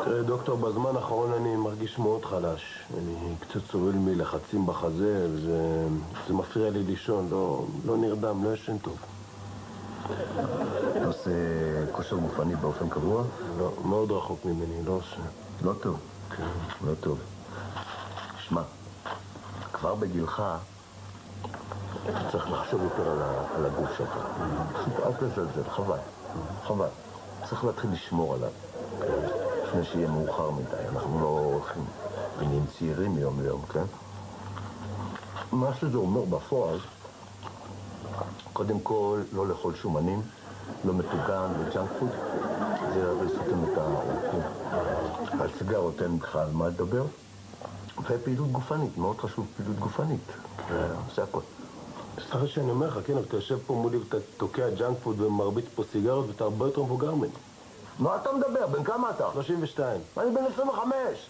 תראה, דוקטור, בזמן האחרון אני מרגיש מאוד חלש. אני קצת סובל מלחצים בחזה, וזה מפריע לי לישון. לא נרדם, לא ישן טוב. אתה עושה כושר גופני באופן קבוע? לא, מאוד רחוק ממני, לא עושה. לא טוב. כן. לא טוב. שמע, כבר בגילך צריך לחשוב יותר על הגוף שלך. פשוט אל תזלזל, חבל. חבל. צריך להתחיל לשמור עליו. לפני שיהיה מאוחר מדי. אנחנו לא הולכים ונהיים צעירים מיום ליום, כן? מה שזה אומר בפועל, קודם כל, לא לאכול שומנים, לא מטוגן וג'אנק פוד. זה הרי סותם את העורקים. על סיגרות אין בכלל מה לדבר. ופעילות גופנית, מאוד חשוב פעילות גופנית. זה הכל. סליחה שאני אומר לך, כן, אבל אתה יושב פה מולי ואתה תוקע ג'אנק פוד ומרביץ פה סיגרות ואתה הרבה יותר מבוגר ממני. מה אתה מדבר? בן כמה אתה? 32. אני בן 25.